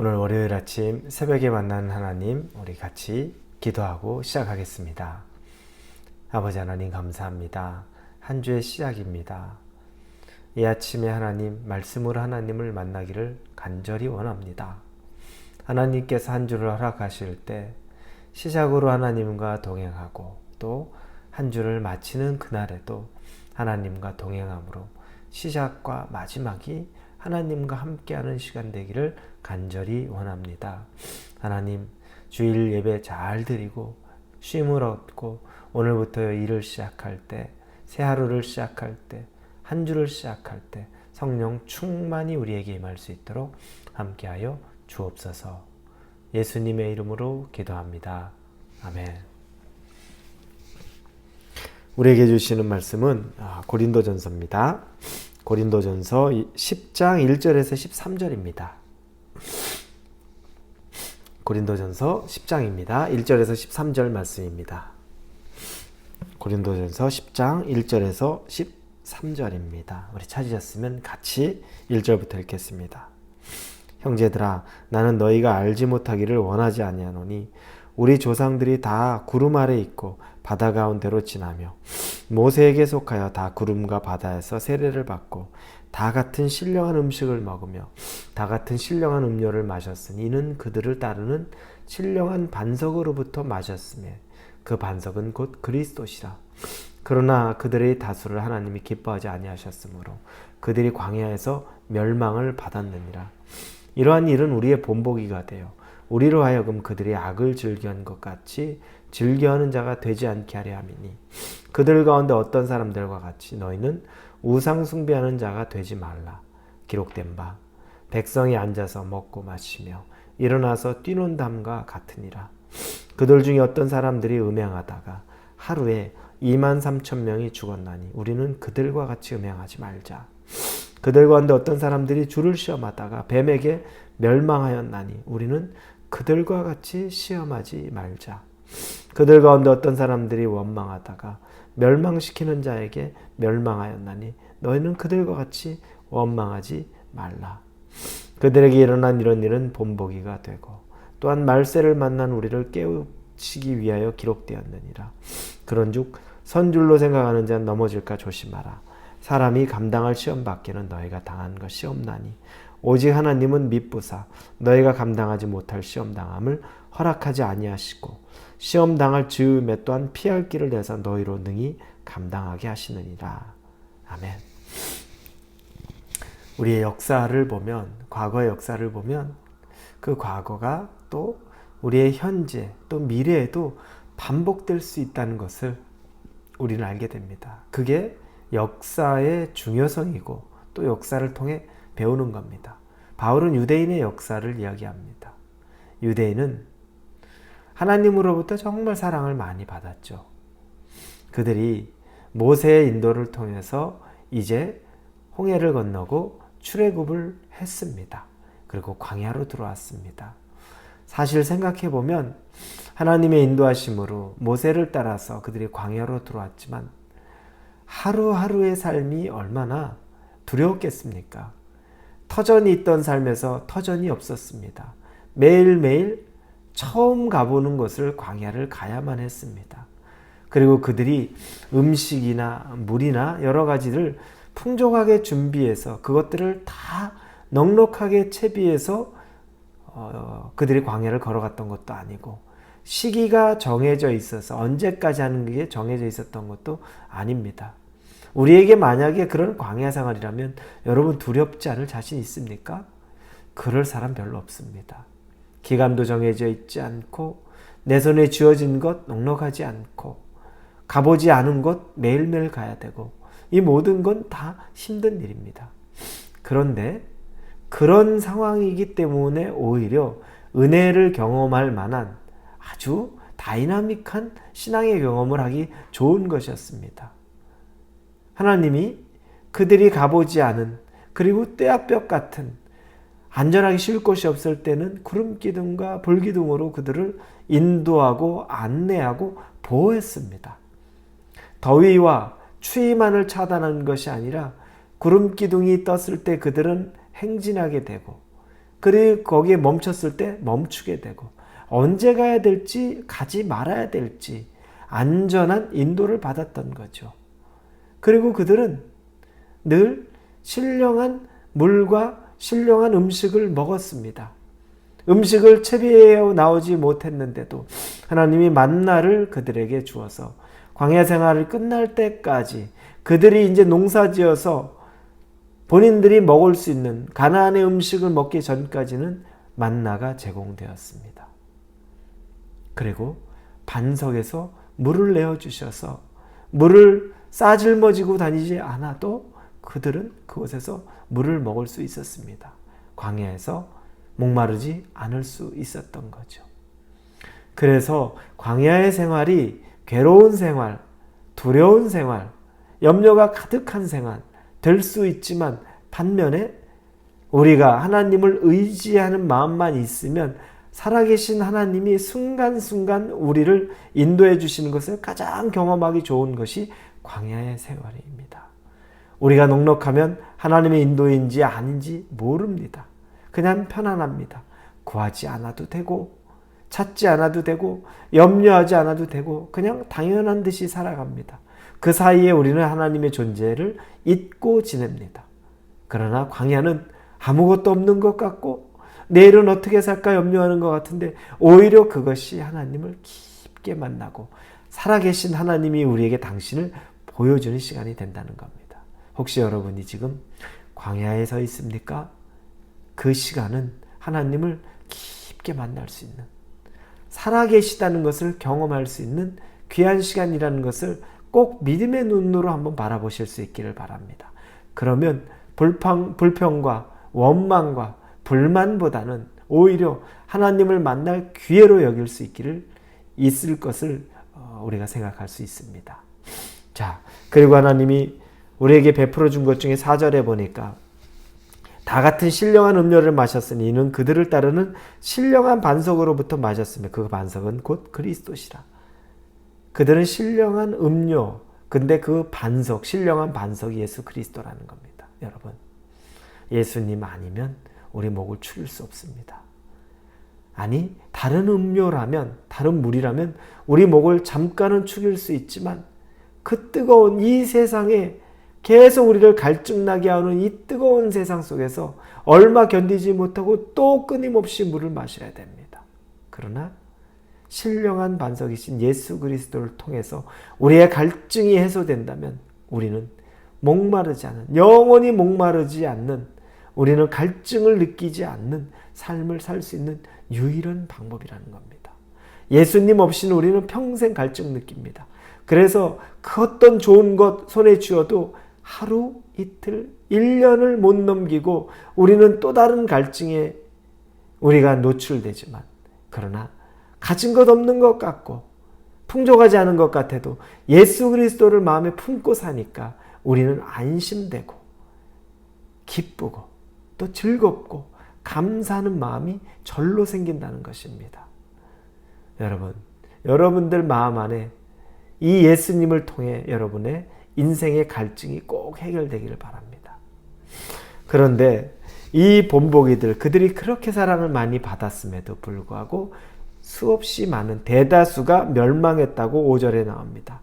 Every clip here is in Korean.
오늘 월요일 아침 새벽에 만나는 하나님, 우리 같이 기도하고 시작하겠습니다. 아버지 하나님 감사합니다. 한 주의 시작입니다. 이 아침에 하나님, 말씀으로 하나님을 만나기를 간절히 원합니다. 하나님께서 한 주를 허락하실 때 시작으로 하나님과 동행하고 또 한 주를 마치는 그날에도 하나님과 동행함으로 시작과 마지막이 하나님과 함께하는 시간 되기를 간절히 원합니다. 하나님, 주일 예배 잘 드리고 쉼을 얻고 오늘부터 일을 시작할 때, 새 하루를 시작할 때, 한 주를 시작할 때 성령 충만히 우리에게 임할 수 있도록 함께하여 주옵소서. 예수님의 이름으로 기도합니다. 아멘. 우리에게 주시는 말씀은 고린도전서입니다. 고린도전서 10장 1절에서 13절입니다. 고린도전서 10장입니다. 1절에서 13절 말씀입니다. 고린도전서 10장 1절에서 13절입니다. 우리 찾으셨으면 같이 1절부터 읽겠습니다. 형제들아, 나는 너희가 알지 못하기를 원하지 아니하노니 우리 조상들이 다 구름 아래 있고 바다 가운데로 지나며 모세에게 속하여 다 구름과 바다에서 세례를 받고 다 같은 신령한 음식을 먹으며 다 같은 신령한 음료를 마셨으니 이는 그들을 따르는 신령한 반석으로부터 마셨으며 그 반석은 곧 그리스도시라. 그러나 그들의 다수를 하나님이 기뻐하지 아니하셨으므로 그들이 광야에서 멸망을 받았느니라. 이러한 일은 우리의 본보기가 되어 우리로 하여금 그들이 악을 즐겨한 것 같이 즐겨하는 자가 되지 않게 하려 함이니 그들 가운데 어떤 사람들과 같이 너희는 우상 숭배하는 자가 되지 말라. 기록된 바 백성이 앉아서 먹고 마시며 일어나서 뛰논담과 같으니라. 그들 중에 어떤 사람들이 음행하다가 하루에 23,000명이 죽었나니 우리는 그들과 같이 음행하지 말자. 그들 가운데 어떤 사람들이 주를 시험하다가 뱀에게 멸망하였나니 우리는 그들과 같이 시험하지 말자. 그들 가운데 어떤 사람들이 원망하다가 멸망시키는 자에게 멸망하였나니 너희는 그들과 같이 원망하지 말라. 그들에게 일어난 이런 일은 본보기가 되고 또한 말세를 만난 우리를 깨우치기 위하여 기록되었느니라. 그런즉 선줄로 생각하는 자는 넘어질까 조심하라. 사람이 감당할 시험 밖에는 너희가 당한 것이 없나니 오직 하나님은 미쁘사 너희가 감당하지 못할 시험 당함을 허락하지 아니하시고 시험 당할 즈음에 또한 피할 길을 내서 너희로 능히 감당하게 하시느니라. 아멘. 우리의 역사를 보면, 과거의 역사를 보면 그 과거가 또 우리의 현재 또 미래에도 반복될 수 있다는 것을 우리는 알게 됩니다. 그게 역사의 중요성이고 또 역사를 통해 배우는 겁니다. 바울은 유대인의 역사를 이야기합니다. 유대인은 하나님으로부터 정말 사랑을 많이 받았죠. 그들이 모세의 인도를 통해서 이제 홍해를 건너고 출애굽을 했습니다. 그리고 광야로 들어왔습니다. 사실 생각해보면 하나님의 인도하심으로 모세를 따라서 그들이 광야로 들어왔지만 하루하루의 삶이 얼마나 두려웠겠습니까? 터전이 있던 삶에서 터전이 없었습니다. 매일매일 처음 가보는 곳을 광야를 가야만 했습니다. 그리고 그들이 음식이나 물이나 여러 가지를 풍족하게 준비해서 그것들을 다 넉넉하게 채비해서 그들이 광야를 걸어갔던 것도 아니고 시기가 정해져 있어서 언제까지 하는 게 정해져 있었던 것도 아닙니다. 우리에게 만약에 그런 광야 생활이라면 여러분 두렵지 않을 자신 있습니까? 그럴 사람 별로 없습니다. 기간도 정해져 있지 않고 내 손에 쥐어진 것 넉넉하지 않고 가보지 않은 곳 매일매일 가야 되고 이 모든 건 다 힘든 일입니다. 그런데 그런 상황이기 때문에 오히려 은혜를 경험할 만한 아주 다이나믹한 신앙의 경험을 하기 좋은 것이었습니다. 하나님이 그들이 가보지 않은 그리고 떼아볕 같은 안전하게 쉴 곳이 없을 때는 구름기둥과 불기둥으로 그들을 인도하고 안내하고 보호했습니다. 더위와 추위만을 차단하는 것이 아니라 구름기둥이 떴을 때 그들은 행진하게 되고 그리고 거기에 멈췄을 때 멈추게 되고 언제 가야 될지 가지 말아야 될지 안전한 인도를 받았던 거죠. 그리고 그들은 늘 신령한 물과 신령한 음식을 먹었습니다. 음식을 채비해 나오지 못했는데도 하나님이 만나를 그들에게 주어서 광야 생활을 끝날 때까지 그들이 이제 농사지어서 본인들이 먹을 수 있는 가나안의 음식을 먹기 전까지는 만나가 제공되었습니다. 그리고 반석에서 물을 내어주셔서 물을 싸질머지고 다니지 않아도 그들은 그곳에서 물을 먹을 수 있었습니다. 광야에서 목마르지 않을 수 있었던 거죠. 그래서 광야의 생활이 괴로운 생활, 두려운 생활, 염려가 가득한 생활 될 수 있지만 반면에 우리가 하나님을 의지하는 마음만 있으면 살아계신 하나님이 순간순간 우리를 인도해 주시는 것을 가장 경험하기 좋은 것이 광야의 생활입니다. 우리가 넉넉하면 하나님의 인도인지 아닌지 모릅니다. 그냥 편안합니다. 구하지 않아도 되고 찾지 않아도 되고 염려하지 않아도 되고 그냥 당연한 듯이 살아갑니다. 그 사이에 우리는 하나님의 존재를 잊고 지냅니다. 그러나 광야는 아무것도 없는 것 같고 내일은 어떻게 살까 염려하는 것 같은데 오히려 그것이 하나님을 깊게 만나고 살아계신 하나님이 우리에게 당신을 보여주는 시간이 된다는 겁니다. 혹시 여러분이 지금 광야에 서 있습니까? 그 시간은 하나님을 깊게 만날 수 있는, 살아계시다는 것을 경험할 수 있는 귀한 시간이라는 것을 꼭 믿음의 눈으로 한번 바라보실 수 있기를 바랍니다. 그러면 불평과 원망과 불만보다는 오히려 하나님을 만날 기회로 여길 수 있을 것을 우리가 생각할 수 있습니다. 자, 그리고 하나님이 우리에게 베풀어 준 것 중에 4절에 보니까 다 같은 신령한 음료를 마셨으니 이는 그들을 따르는 신령한 반석으로부터 마셨으며 그 반석은 곧 그리스도시라. 그들은 신령한 음료, 근데 그 반석, 신령한 반석이 예수 그리스도라는 겁니다. 여러분, 예수님 아니면 우리 목을 축일 수 없습니다. 아니, 다른 음료라면, 다른 물이라면 우리 목을 잠깐은 축일 수 있지만 그 뜨거운 이 세상에 계속 우리를 갈증나게 하는 이 뜨거운 세상 속에서 얼마 견디지 못하고 또 끊임없이 물을 마셔야 됩니다. 그러나 신령한 반석이신 예수 그리스도를 통해서 우리의 갈증이 해소된다면 우리는 목마르지 않은, 영원히 목마르지 않는, 우리는 갈증을 느끼지 않는 삶을 살 수 있는 유일한 방법이라는 겁니다. 예수님 없이는 우리는 평생 갈증 느낍니다. 그래서 그 어떤 좋은 것 손에 쥐어도 하루, 이틀, 1년을 못 넘기고 우리는 또 다른 갈증에 우리가 노출되지만, 그러나 가진 것 없는 것 같고 풍족하지 않은 것 같아도 예수 그리스도를 마음에 품고 사니까 우리는 안심되고 기쁘고 또 즐겁고 감사하는 마음이 절로 생긴다는 것입니다. 여러분, 여러분들 마음 안에 이 예수님을 통해 여러분의 인생의 갈증이 꼭 해결되기를 바랍니다. 그런데 이 본보기들, 그들이 그렇게 사랑을 많이 받았음에도 불구하고 수없이 많은 대다수가 멸망했다고 5절에 나옵니다.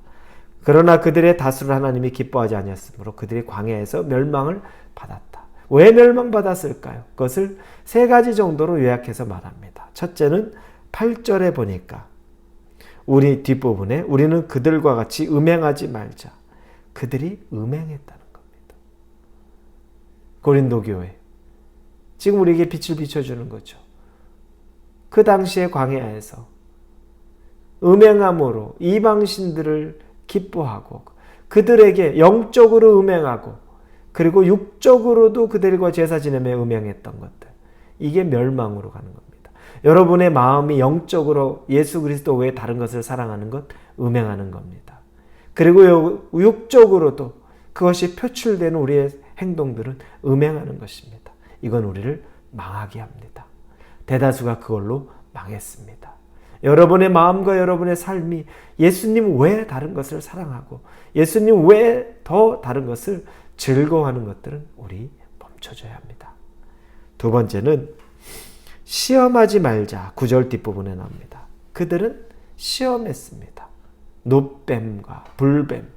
그러나 그들의 다수를 하나님이 기뻐하지 아니하였으므로 그들이 광야에서 멸망을 받았다. 왜 멸망받았을까요? 그것을 3가지 정도로 요약해서 말합니다. 첫째는 8절에 보니까 우리 뒷부분에 우리는 그들과 같이 음행하지 말자. 그들이 음행했다는 겁니다. 고린도 교회, 지금 우리에게 빛을 비춰주는 거죠. 그 당시의 광야에서 음행함으로 이방신들을 기뻐하고 그들에게 영적으로 음행하고 그리고 육적으로도 그들과 제사 지내며 음행했던 것들, 이게 멸망으로 가는 겁니다. 여러분의 마음이 영적으로 예수 그리스도 외에 다른 것을 사랑하는 것, 음행하는 겁니다. 그리고 육적으로도 그것이 표출되는 우리의 행동들은 음행하는 것입니다. 이건 우리를 망하게 합니다. 대다수가 그걸로 망했습니다. 여러분의 마음과 여러분의 삶이 예수님 외에 다른 것을 사랑하고 예수님 외에 더 다른 것을 즐거워하는 것들은 우리 멈춰줘야 합니다. 두 번째는 시험하지 말자. 9절 뒷부분에 나옵니다. 그들은 시험했습니다. 노뱀과 불뱀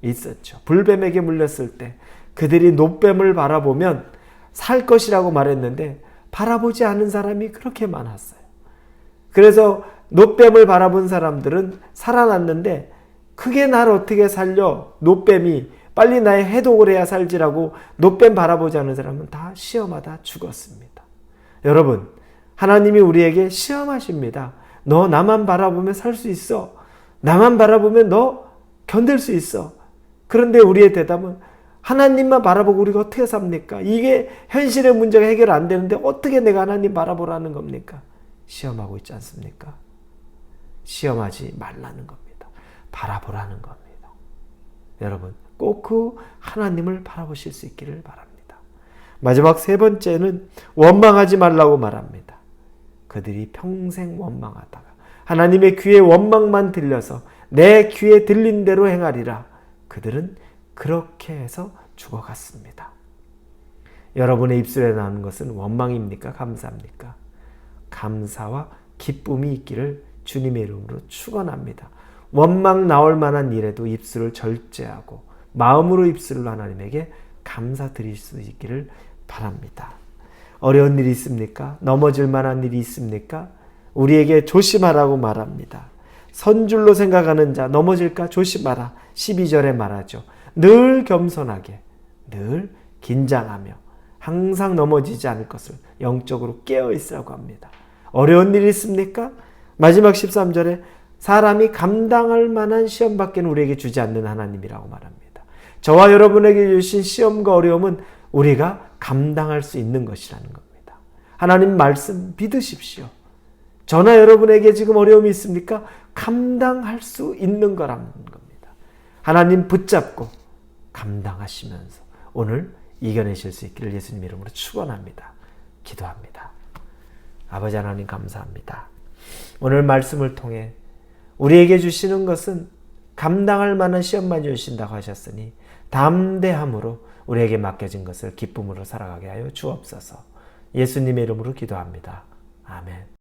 있었죠. 불뱀에게 물렸을 때 그들이 노뱀을 바라보면 살 것이라고 말했는데 바라보지 않은 사람이 그렇게 많았어요. 그래서 노뱀을 바라본 사람들은 살아났는데 그게 날 어떻게 살려? 노뱀이 빨리 나의 해독을 해야 살지라고 노뱀 바라보지 않은 사람은 다 시험하다 죽었습니다. 여러분, 하나님이 우리에게 시험하십니다. 너 나만 바라보면 살 수 있어. 나만 바라보면 너 견딜 수 있어. 그런데 우리의 대답은 하나님만 바라보고 우리가 어떻게 삽니까? 이게 현실의 문제가 해결 안 되는데 어떻게 내가 하나님 바라보라는 겁니까? 시험하고 있지 않습니까? 시험하지 말라는 겁니다. 바라보라는 겁니다. 여러분, 꼭 그 하나님을 바라보실 수 있기를 바랍니다. 마지막 세 번째는 원망하지 말라고 말합니다. 그들이 평생 원망하다가 하나님의 귀에 원망만 들려서 내 귀에 들린 대로 행하리라. 그들은 그렇게 해서 죽어갔습니다. 여러분의 입술에 나오는 것은 원망입니까? 감사합니까? 감사와 기쁨이 있기를 주님의 이름으로 축원합니다. 원망 나올 만한 일에도 입술을 절제하고 마음으로 입술로 하나님에게 감사드릴 수 있기를 바랍니다. 어려운 일이 있습니까? 넘어질 만한 일이 있습니까? 우리에게 조심하라고 말합니다. 선줄로 생각하는 자 넘어질까 조심하라. 12절에 말하죠. 늘 겸손하게, 늘 긴장하며 항상 넘어지지 않을 것을 영적으로 깨어있으라고 합니다. 어려운 일이 있습니까? 마지막 13절에 사람이 감당할 만한 시험밖에 우리에게 주지 않는 하나님이라고 말합니다. 저와 여러분에게 주신 시험과 어려움은 우리가 감당할 수 있는 것이라는 겁니다. 하나님 말씀 믿으십시오. 저나 여러분에게 지금 어려움이 있습니까? 감당할 수 있는 거라는 겁니다. 하나님 붙잡고 감당하시면서 오늘 이겨내실 수 있기를 예수님 이름으로 축원합니다. 기도합니다. 아버지 하나님 감사합니다. 오늘 말씀을 통해 우리에게 주시는 것은 감당할 만한 시험만 주신다고 하셨으니 담대함으로 우리에게 맡겨진 것을 기쁨으로 살아가게 하여 주옵소서. 예수님의 이름으로 기도합니다. 아멘.